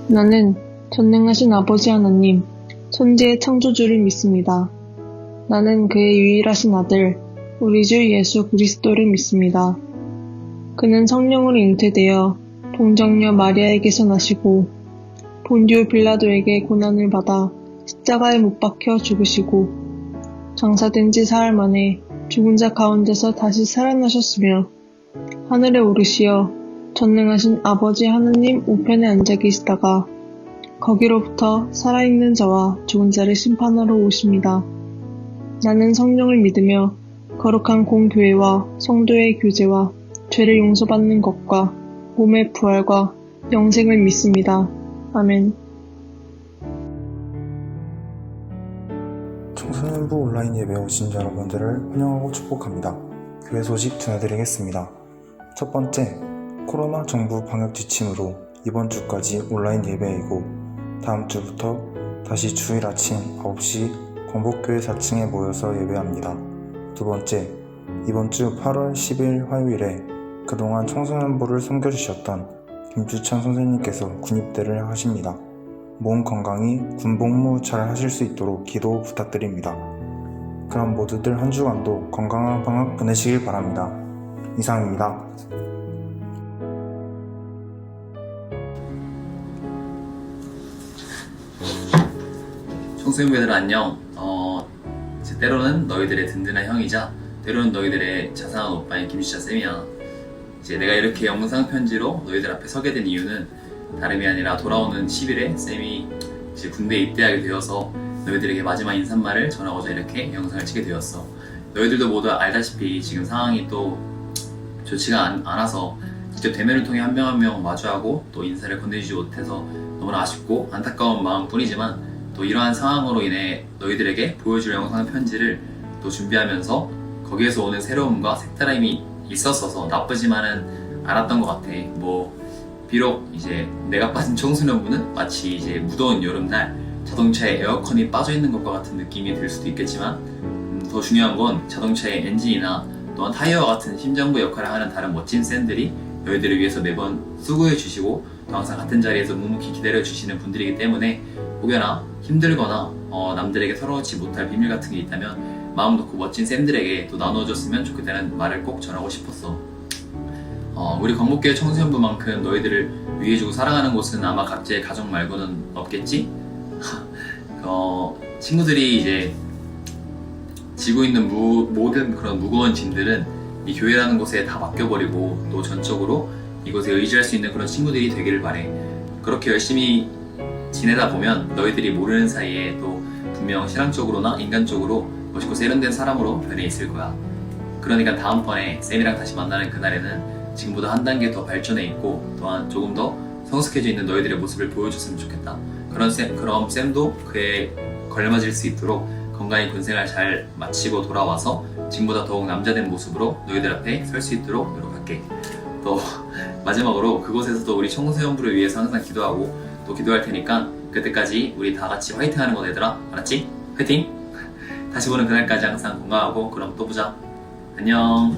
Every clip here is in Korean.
나는 전능하신 아버지 하나님, 천지의 창조주를 믿습니다. 나는 그의 유일하신 아들, 우리 주 예수 그리스도를 믿습니다. 그는 성령으로 잉태되어 동정녀 마리아에게서 나시고 본디오 빌라도에게 고난을 받아 십자가에 못 박혀 죽으시고 장사된 지 사흘 만에 죽은 자 가운데서 다시 살아나셨으며 하늘에 오르시어 전능하신 아버지 하느님 우편에 앉아 계시다가 거기로부터 살아있는 자와 죽은 자를 심판하러 오십니다. 나는 성령을 믿으며 거룩한 공교회와 성도의 교제와 죄를 용서받는 것과 몸의 부활과 영생을 믿습니다. 아멘. 청소년부 온라인 예배에 오신 여러분들을 환영하고 축복합니다. 교회 소식 전해드리겠습니다. 첫 번째, 코로나 정부 방역 지침으로 이번 주까지 온라인 예배이고 다음 주부터 다시 주일 아침 9시 광복교회 4층에 모여서 예배합니다. 두 번째, 이번 주 8월 10일 화요일에 그동안 청소년부를 섬겨주셨던 김주찬 선생님께서 군입대를 하십니다. 몸 건강히 군복무 잘 하실 수 있도록 기도 부탁드립니다. 그럼 모두들 한 주간도 건강한 방학 보내시길 바랍니다. 이상입니다. 청소년부들 안녕. 때로는 너희들의 든든한 형이자 때로는 너희들의 자상한 오빠인 김주찬 쌤이야. 내가 이렇게 영상 편지로 너희들 앞에 서게 된 이유는 다름이 아니라 돌아오는 10일에 쌤이 군대에 입대하게 되어서 너희들에게 마지막 인사말을 전하고자 이렇게 영상을 찍게 되었어. 너희들도 모두 알다시피 지금 상황이 또 좋지가 않아서 직접 대면을 통해 한 명 한 명 마주하고 또 인사를 건네주지 못해서 너무나 아쉽고 안타까운 마음 뿐이지만 또 이러한 상황으로 인해 너희들에게 보여줄 영상 편지를 또 준비하면서 거기에서 오는 새로움과 색다름이 있었어서 나쁘지만은 않았던 것 같아. 비록 내가 빠진 청소년부는 마치 무더운 여름날 자동차에 에어컨이 빠져있는 것과 같은 느낌이 들 수도 있겠지만 더 중요한 건 자동차의 엔진이나 또한 타이어와 같은 심장부 역할을 하는 다른 멋진 쌤들이 너희들을 위해서 매번 수고해 주시고 또 항상 같은 자리에서 묵묵히 기다려 주시는 분들이기 때문에 혹여나 힘들거나 남들에게 털어놓지 못할 비밀 같은 게 있다면 마음 놓고 멋진 쌤들에게 또 나눠줬으면 좋겠다는 말을 꼭 전하고 싶었어. 우리 광복교회 청소년부만큼 너희들을 위해주고 사랑하는 곳은 아마 각자의 가정 말고는 없겠지? 친구들이 지고 있는 모든 그런 무거운 짐들은 이 교회라는 곳에 다 맡겨버리고 또 전적으로 이곳에 의지할 수 있는 그런 친구들이 되기를 바래. 그렇게 열심히 지내다 보면 너희들이 모르는 사이에 또 분명 신앙적으로나 인간적으로 멋있고 세련된 사람으로 변해 있을 거야. 그러니까 다음번에 쌤이랑 다시 만나는 그날에는 지금보다 한 단계 더 발전해 있고 또한 조금 더 성숙해져 있는 너희들의 모습을 보여줬으면 좋겠다. 그럼 쌤도 그에 걸맞을 수 있도록 건강히 군생활 잘 마치고 돌아와서 지금보다 더욱 남자된 모습으로 너희들 앞에 설 수 있도록 노력할게. 또 마지막으로 그곳에서도 우리 청소년부를 위해서 항상 기도하고 또 기도할 테니까 그때까지 우리 다 같이 화이팅 하는 거 얘들아. 알았지? 화이팅! 다시 보는 그날까지 항상 건강하고 그럼 또 보자. 안녕.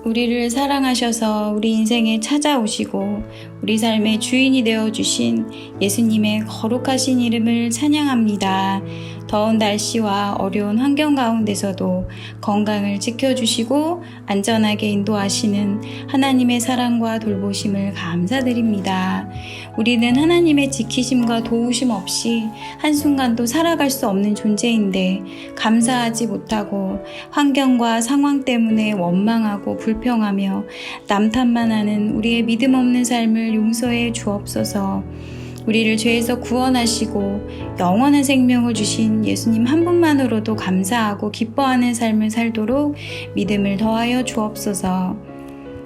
우리를 사랑하셔서 우리 인생에 찾아오시고 우리 삶의 주인이 되어주신 예수님의 거룩하신 이름을 찬양합니다. 더운 날씨와 어려운 환경 가운데서도 건강을 지켜주시고 안전하게 인도하시는 하나님의 사랑과 돌보심을 감사드립니다. 우리는 하나님의 지키심과 도우심 없이 한순간도 살아갈 수 없는 존재인데 감사하지 못하고 환경과 상황 때문에 원망하고 불평하며 남탓만 하는 우리의 믿음 없는 삶을 용서해 주옵소서. 우리를 죄에서 구원하시고 영원한 생명을 주신 예수님 한 분만으로도 감사하고 기뻐하는 삶을 살도록 믿음을 더하여 주옵소서.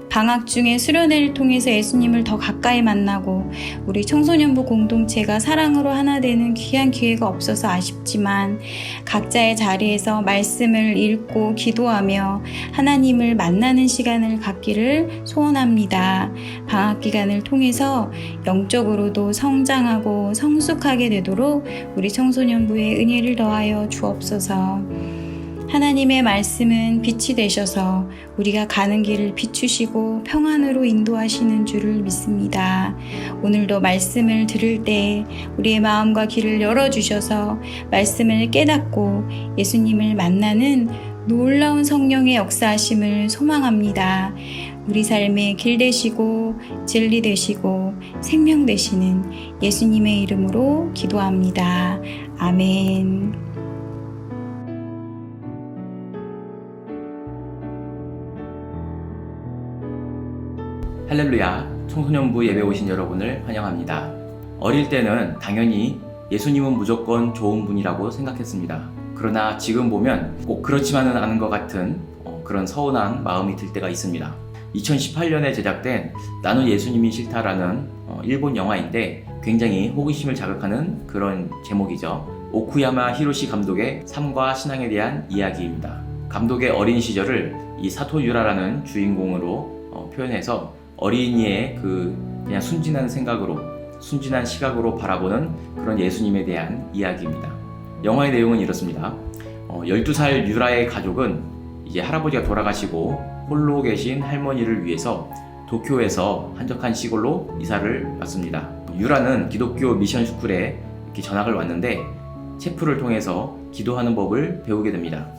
방학 중에 수련회를 통해서 예수님을 더 가까이 만나고 우리 청소년부 공동체가 사랑으로 하나 되는 귀한 기회가 없어서 아쉽지만 각자의 자리에서 말씀을 읽고 기도하며 하나님을 만나는 시간을 갖기를 소원합니다. 방학 기간을 통해서 영적으로도 성장하고 성숙하게 되도록 우리 청소년부의 은혜를 더하여 주옵소서. 하나님의 말씀은 빛이 되셔서 우리가 가는 길을 비추시고 평안으로 인도하시는 줄을 믿습니다. 오늘도 말씀을 들을 때 우리의 마음과 귀를 열어주셔서 말씀을 깨닫고 예수님을 만나는 놀라운 성령의 역사하심을 소망합니다. 우리 삶의 길 되시고 진리 되시고 생명 되시는 예수님의 이름으로 기도합니다. 아멘. 할렐루야, 청소년부 예배 오신 여러분을 환영합니다. 어릴 때는 당연히 예수님은 무조건 좋은 분이라고 생각했습니다. 그러나 지금 보면 꼭 그렇지만은 않은 것 같은 그런 서운한 마음이 들 때가 있습니다. 2018년에 제작된 나는 예수님이 싫다라는 일본 영화인데 굉장히 호기심을 자극하는 그런 제목이죠. 오쿠야마 히로시 감독의 삶과 신앙에 대한 이야기입니다. 감독의 어린 시절을 이 사토 유라라는 주인공으로 표현해서 어린이의 그냥 순진한 생각으로, 순진한 시각으로 바라보는 그런 예수님에 대한 이야기입니다. 영화의 내용은 이렇습니다. 12살 유라의 가족은 이제 할아버지가 돌아가시고 홀로 계신 할머니를 위해서 도쿄에서 한적한 시골로 이사를 왔습니다. 유라는 기독교 미션 스쿨에 이렇게 전학을 왔는데 체프를 통해서 기도하는 법을 배우게 됩니다.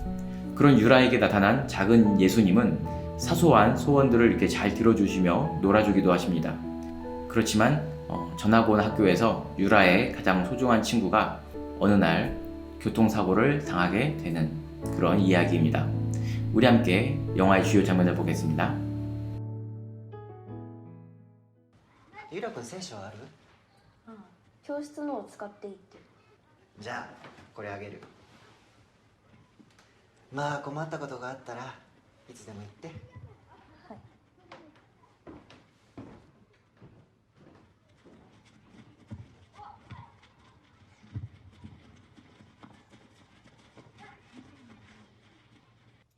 그런 유라에게 나타난 작은 예수님은 사소한 소원들을 이렇게 잘 들어주시며 놀아주기도 하십니다. 그렇지만 전학 온 학교에서 유라의 가장 소중한 친구가 어느 날 교통사고를 당하게 되는 그런 이야기입니다. 우리 함께 영화의 주요 장면을 보겠습니다. ゆらくん聖書ある？教室のを使っていいって。じゃあこれあげる。まあ困ったことがあったらいつでも言って。はい。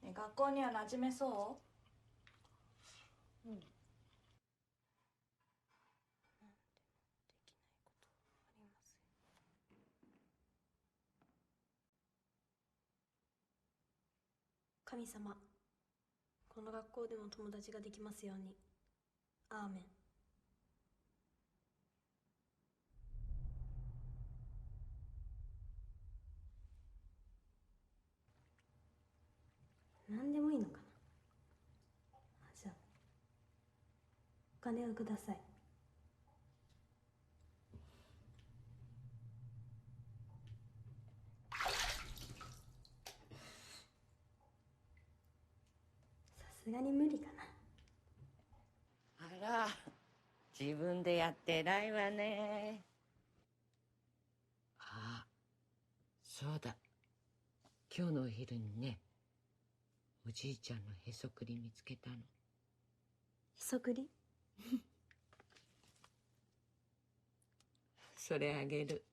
ね、学校には馴染めそう？うん。神様、この学校でも友達ができますように。アーメン。何でもいいのかな。じゃあお金をください。さすがに無理かな。あら、自分でやって偉いわね。あ、そうだ。今日のお昼にね、おじいちゃんのへそくり見つけたの。へそくり？それあげる。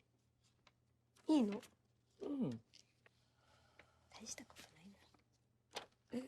いいの？うん。大したことないな。え？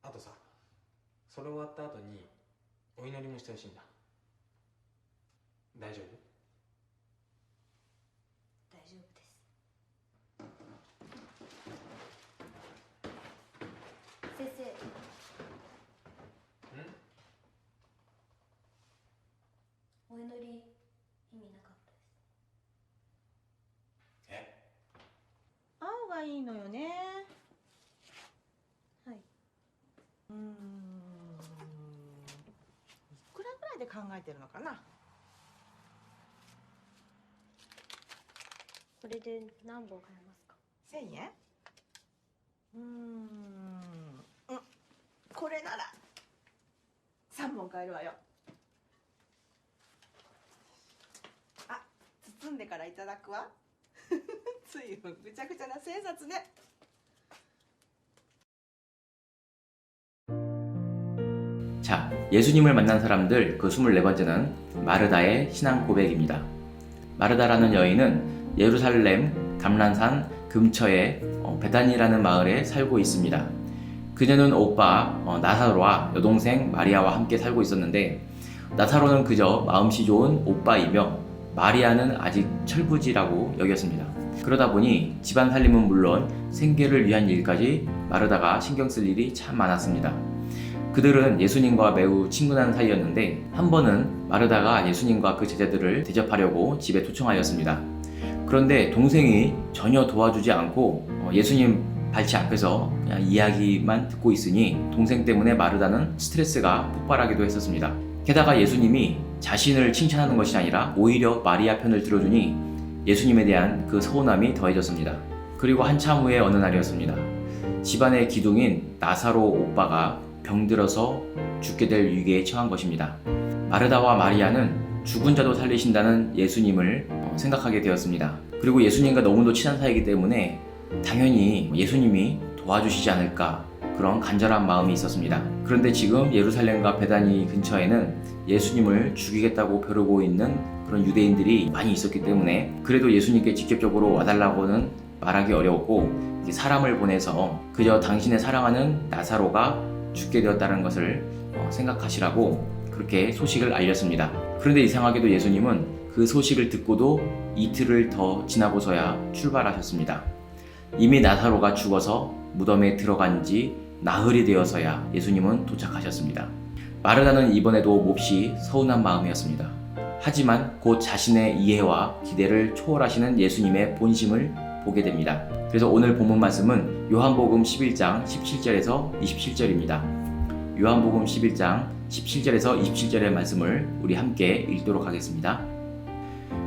あとさ、それ終わった後にお祈りもしてほしいんだ。大丈夫？大丈夫です。先生。お祈り意味なかったです。青がいいのよね。はい。いくらぐらいで考えてるのかな。これで何本買えますか？1000円？これなら3本買えるわよ。あ、包んでからいただくわ。ついぐちゃぐちゃな千冊ね。 자, 예수님을 만난 사람들 그 24번째는 마르다의 신앙 고백입니다. 마르다라는 여인은 예루살렘 감람산 근처의 베다니라는 마을에 살고 있습니다. 그녀는 오빠 나사로와 여동생 마리아와 함께 살고 있었는데, 나사로는 그저 마음씨 좋은 오빠이며 마리아는 아직 철부지라고 여겼습니다. 그러다 보니 집안 살림은 물론 생계를 위한 일까지 마르다가 신경 쓸 일이 참 많았습니다. 그들은 예수님과 매우 친근한 사이였는데, 한 번은 마르다가 예수님과 그 제자들을 대접하려고 집에 초청하였습니다. 그런데 동생이 전혀 도와주지 않고 예수님 발치 앞에서 그냥 이야기만 듣고 있으니 동생 때문에 마르다는 스트레스가 폭발하기도 했었습니다. 게다가 예수님이 자신을 칭찬하는 것이 아니라 오히려 마리아 편을 들어주니 예수님에 대한 그 서운함이 더해졌습니다. 그리고 한참 후에 어느 날이었습니다. 집안의 기둥인 나사로 오빠가 병들어서 죽게 될 위기에 처한 것입니다. 마르다와 마리아는 죽은 자도 살리신다는 예수님을 생각하게 되었습니다. 그리고 예수님과 너무도 친한 사이이기 때문에 당연히 예수님이 도와주시지 않을까, 그런 간절한 마음이 있었습니다. 그런데 지금 예루살렘과 베다니 근처에는 예수님을 죽이겠다고 벼르고 있는 그런 유대인들이 많이 있었기 때문에 그래도 예수님께 직접적으로 와달라고는 말하기 어려웠고, 사람을 보내서 그저 당신의 사랑하는 나사로가 죽게 되었다는 것을 생각하시라고 그렇게 소식을 알렸습니다. 그런데 이상하게도 예수님은 그 소식을 듣고도 이틀을 더 지나고서야 출발하셨습니다. 이미 나사로가 죽어서 무덤에 들어간 지 나흘이 되어서야 예수님은 도착하셨습니다. 마르다는 이번에도 몹시 서운한 마음이었습니다. 하지만 곧 자신의 이해와 기대를 초월하시는 예수님의 본심을 보게 됩니다. 그래서 오늘 본문 말씀은 요한복음 11장 17절에서 27절입니다. 요한복음 11장 17절에서 27절의 말씀을 우리 함께 읽도록 하겠습니다.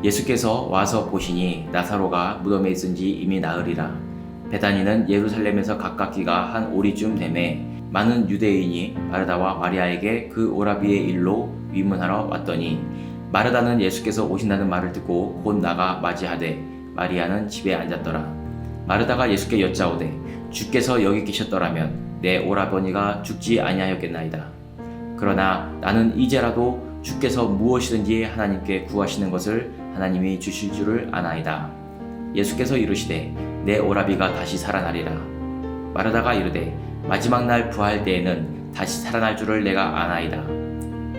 예수께서 와서 보시니 나사로가 무덤에 있은지 이미 나흘이라. 베다니는 예루살렘에서 가깝기가 한 오리쯤 되매 많은 유대인이 마르다와 마리아에게 그 오라비의 일로 위문하러 왔더니, 마르다는 예수께서 오신다는 말을 듣고 곧 나가 맞이하되 마리아는 집에 앉았더라. 마르다가 예수께 여짜오되 주께서 여기 계셨더라면 내 오라버니가 죽지 아니하였겠나이다. 그러나 나는 이제라도 주께서 무엇이든지 하나님께 구하시는 것을 하나님이 주실 줄을 아나이다. 예수께서 이르시되 내 오라비가 다시 살아나리라. 마르다가 이르되 마지막 날 부활 때에는 다시 살아날 줄을 내가 아나이다.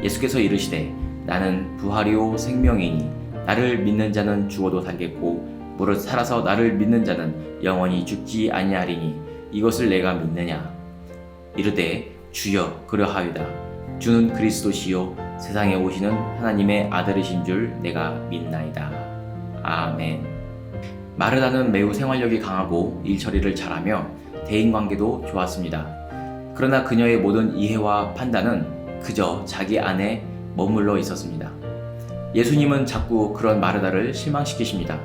예수께서 이르시되 나는 부활이요 생명이니 나를 믿는 자는 죽어도 살겠고 무릇 살아서 나를 믿는 자는 영원히 죽지 아니하리니 이것을 내가 믿느냐. 이르되 주여 그러하유다. 주는 그리스도시요 세상에 오시는 하나님의 아들이신 줄 내가 믿나이다. 아멘. 마르다는 매우 생활력이 강하고 일처리를 잘하며 대인관계도 좋았습니다. 그러나 그녀의 모든 이해와 판단은 그저 자기 안에 머물러 있었습니다. 예수님은 자꾸 그런 마르다를 실망시키십니다.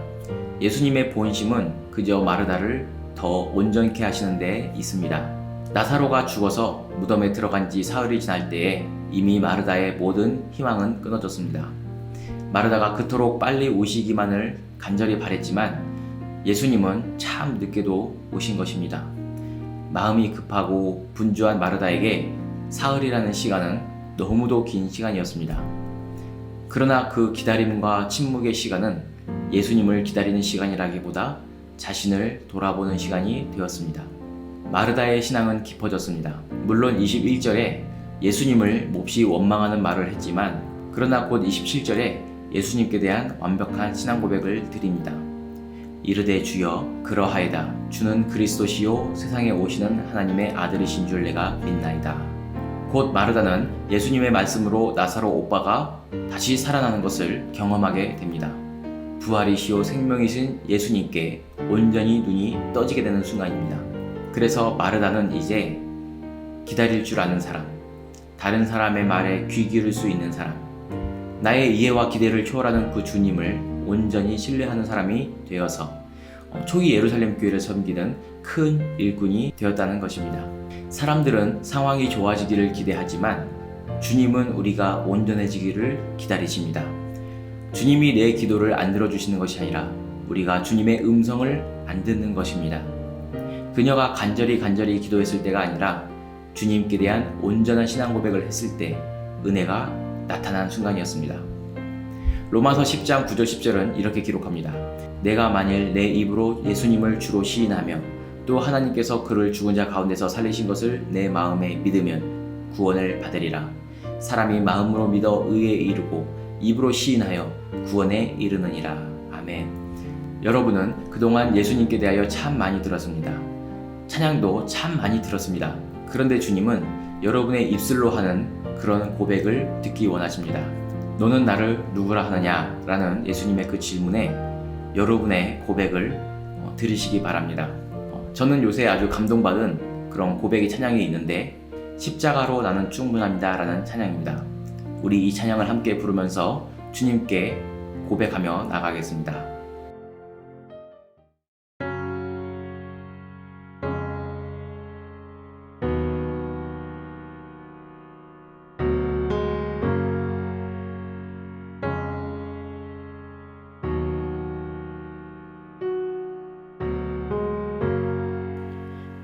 예수님의 본심은 그저 마르다를 더 온전케 하시는 데 있습니다. 나사로가 죽어서 무덤에 들어간 지 사흘이 지날 때에 이미 마르다의 모든 희망은 끊어졌습니다. 마르다가 그토록 빨리 오시기만을 간절히 바랬지만 예수님은 참 늦게도 오신 것입니다. 마음이 급하고 분주한 마르다에게 사흘이라는 시간은 너무도 긴 시간이었습니다. 그러나 그 기다림과 침묵의 시간은 예수님을 기다리는 시간이라기보다 자신을 돌아보는 시간이 되었습니다. 마르다의 신앙은 깊어졌습니다. 물론 21절에 예수님을 몹시 원망하는 말을 했지만, 그러나 곧 27절에 예수님께 대한 완벽한 신앙 고백을 드립니다. 이르되 주여 그러하이다. 주는 그리스도시요 세상에 오시는 하나님의 아들이신 줄 내가 믿나이다. 곧 마르다는 예수님의 말씀으로 나사로 오빠가 다시 살아나는 것을 경험하게 됩니다. 부활이시오 생명이신 예수님께 온전히 눈이 떠지게 되는 순간입니다. 그래서 마르다는 이제 기다릴 줄 아는 사람, 다른 사람의 말에 귀 기울일 수 있는 사람, 나의 이해와 기대를 초월하는 그 주님을 온전히 신뢰하는 사람이 되어서 초기 예루살렘 교회를 섬기는 큰 일꾼이 되었다는 것입니다. 사람들은 상황이 좋아지기를 기대하지만 주님은 우리가 온전해지기를 기다리십니다. 주님이 내 기도를 안 들어주시는 것이 아니라 우리가 주님의 음성을 안 듣는 것입니다. 그녀가 간절히 기도했을 때가 아니라 주님께 대한 온전한 신앙 고백을 했을 때 은혜가 나타난 순간이었습니다. 로마서 10장 9절 10절은 이렇게 기록합니다. 내가 만일 내 입으로 예수님을 주로 시인하며 또 하나님께서 그를 죽은 자 가운데서 살리신 것을 내 마음에 믿으면 구원을 받으리라. 사람이 마음으로 믿어 의에 이르고 입으로 시인하여 구원에 이르느니라. 아멘. 여러분은 그동안 예수님께 대하여 참 많이 들었습니다. 찬양도 참 많이 들었습니다. 그런데 주님은 여러분의 입술로 하는 그런 고백을 듣기 원하십니다. 너는 나를 누구라 하느냐? 라는 예수님의 그 질문에 여러분의 고백을 들으시기 바랍니다. 저는 요새 아주 감동받은 그런 고백의 찬양이 있는데 십자가로 나는 충분합니다 라는 찬양입니다. 우리 이 찬양을 함께 부르면서 주님께 고백하며 나가겠습니다.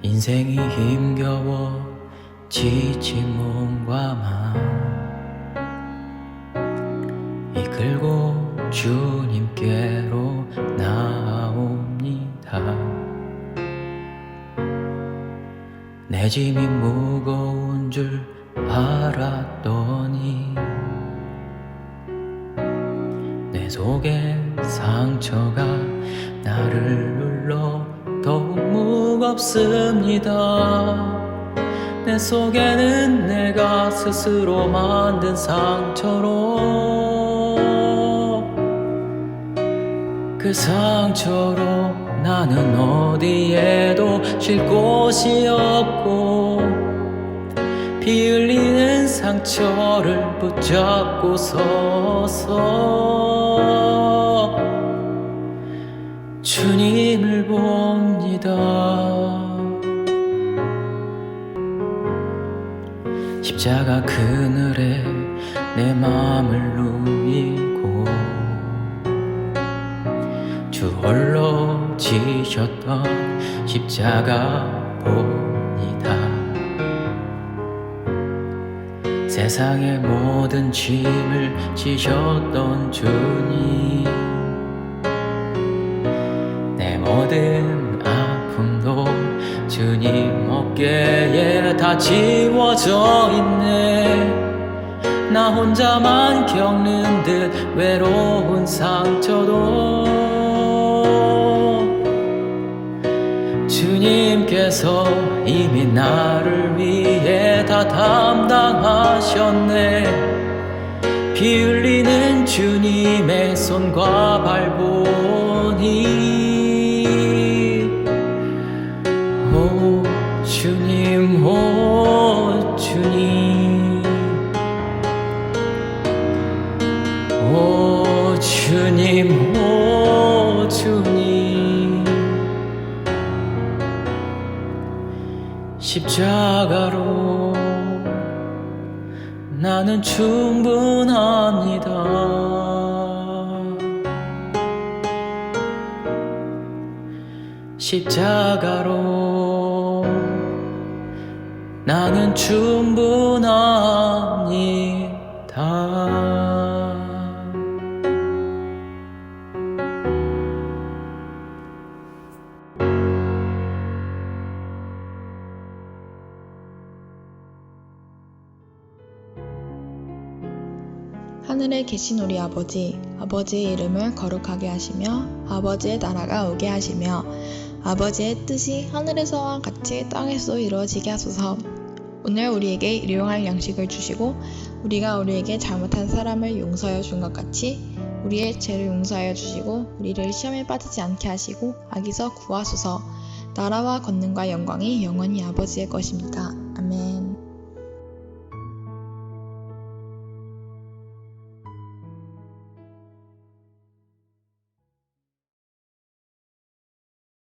인생이 힘겨워 지친 몸과 마음 이끌고 주님께로 나옵니다. 내 짐이 무거운 줄 알았더니 내 속에 상처가 나를 눌러 더욱 무겁습니다. 내 속에는 내가 스스로 만든 상처로 그 상처로 나는 어디에도 쉴 곳이 없고 피 흘리는 상처를 붙잡고 서서 주님을 봅니다. 십자가 그늘에 내 마음을 누이고 주 홀로 지셨던 십자가 봅니다. 세상의 모든 짐을 지셨던 주님 내 모든 아픔도 주님 어깨에 다 지워져 있네. 나 혼자만 겪는 듯 외로운 상처도 주님께서 이미 나를 위해 다 담당하셨네. 피 흘리는 주님의 손과 발 보니 오 주님 오 주님 오 주님 오 주님 십자가로 나는 충분합니다. 십자가로 나는 충분합니다. 하늘에 계신 우리 아버지, 아버지의 이름을 거룩하게 하시며 아버지의 나라가 오게 하시며 아버지의 뜻이 하늘에서와 같이 땅에서도 이루어지게 하소서. 오늘 우리에게 일용할 양식을 주시고 우리가 우리에게 잘못한 사람을 용서하여 준 것 같이 우리의 죄를 용서하여 주시고 우리를 시험에 빠지지 않게 하시고 악에서 구하소서. 나라와 권능과 영광이 영원히 아버지의 것입니다.